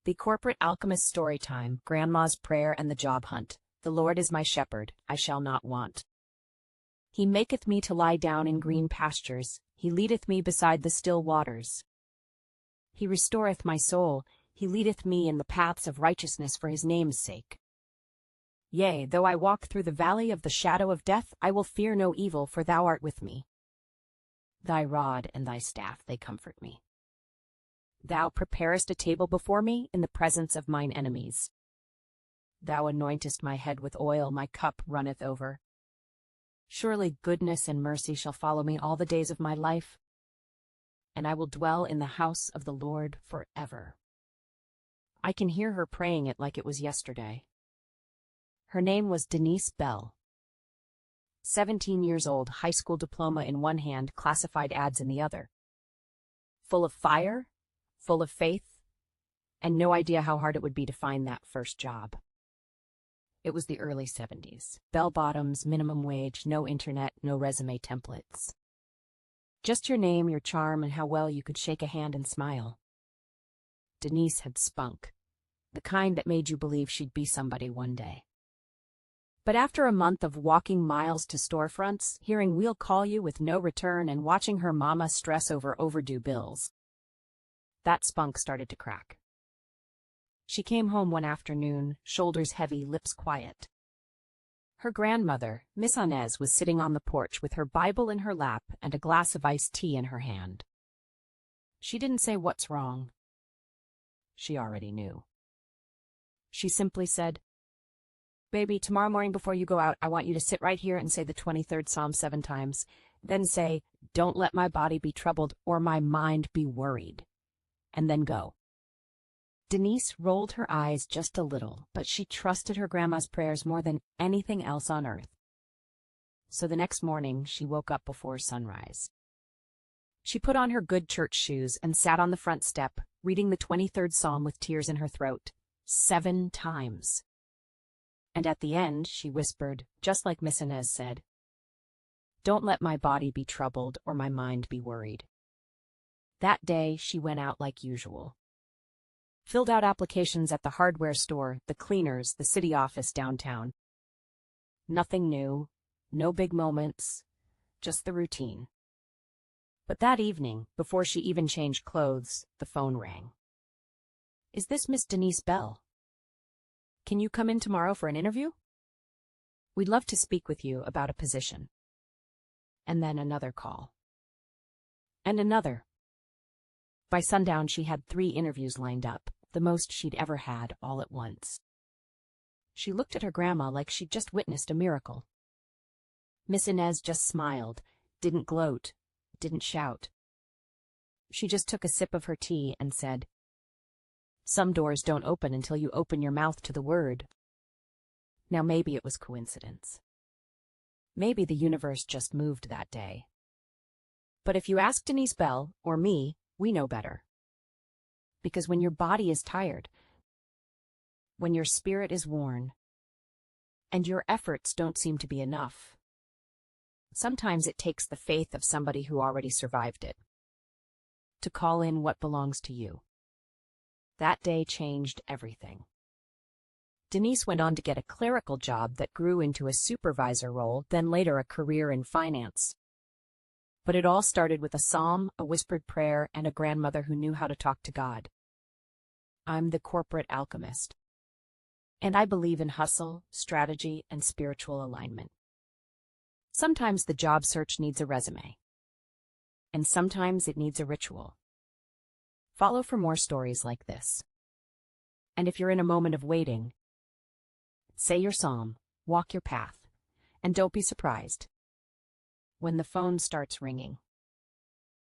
The Corporate Alchemist Storytime, Grandma's Prayer and the Job Hunt. The Lord is my shepherd, I shall not want. He maketh me to lie down in green pastures, he leadeth me beside the still waters. He restoreth my soul, he leadeth me in the paths of righteousness for his name's sake. Yea, though I walk through the valley of the shadow of death, I will fear no evil, for thou art with me. Thy rod and thy staff, they comfort me. Thou preparest a table before me in the presence of mine enemies. Thou anointest my head with oil, my cup runneth over. Surely goodness and mercy shall follow me all the days of my life, and I will dwell in the house of the Lord forever. I can hear her praying it like it was yesterday. Her name was Denise Belle. 17 years old, high school diploma in one hand, classified ads in the other. Full of fire, full of faith, and no idea how hard it would be to find that first job. It was the early 70s. Bell bottoms, minimum wage, no internet, no resume templates. Just your name, your charm, and how well you could shake a hand and smile. Denise had spunk, the kind that made you believe she'd be somebody one day. But after a month of walking miles to storefronts, hearing "we'll call you" with no return, and watching her mama stress over overdue bills, that spunk started to crack. She came home one afternoon, shoulders heavy, lips quiet. Her grandmother, Miss Inez, was sitting on the porch with her Bible in her lap and a glass of iced tea in her hand. She didn't say what's wrong. She already knew. She simply said, "Baby, tomorrow morning before you go out, I want you to sit right here and say the 23rd Psalm 7 times. Then say, 'Don't let my body be troubled or my mind be worried.' And then go." Denise rolled her eyes just a little, but she trusted her grandma's prayers more than anything else on earth. So the next morning, she woke up before sunrise. She put on her good church shoes and sat on the front step, reading the 23rd Psalm with tears in her throat, 7 times. And at the end, she whispered, just like Miss Inez said, "Don't let my body be troubled or my mind be worried." That day, she went out like usual. Filled out applications at the hardware store, the cleaners, the city office downtown. Nothing new, no big moments, just the routine. But that evening, before she even changed clothes, the phone rang. "Is this Miss Denise Belle? Can you come in tomorrow for an interview? We'd love to speak with you about a position." And then another call. And another. By sundown, she had 3 interviews lined up, the most she'd ever had all at once. She looked at her grandma like she'd just witnessed a miracle. Miss Inez just smiled, didn't gloat, didn't shout. She just took a sip of her tea and said, "Some doors don't open until you open your mouth to the word." Now maybe it was coincidence. Maybe the universe just moved that day. But if you ask Denise Belle, or me, we know better. Because when your body is tired, when your spirit is worn, and your efforts don't seem to be enough, sometimes it takes the faith of somebody who already survived it to call in what belongs to you. That day changed everything. Denise went on to get a clerical job that grew into a supervisor role, then later a career in finance. But it all started with a psalm, a whispered prayer, and a grandmother who knew how to talk to God. I'm the corporate alchemist. And I believe in hustle, strategy, and spiritual alignment. Sometimes the job search needs a resume. And sometimes it needs a ritual. Follow for more stories like this. And if you're in a moment of waiting, say your psalm, walk your path, and don't be surprised when the phone starts ringing.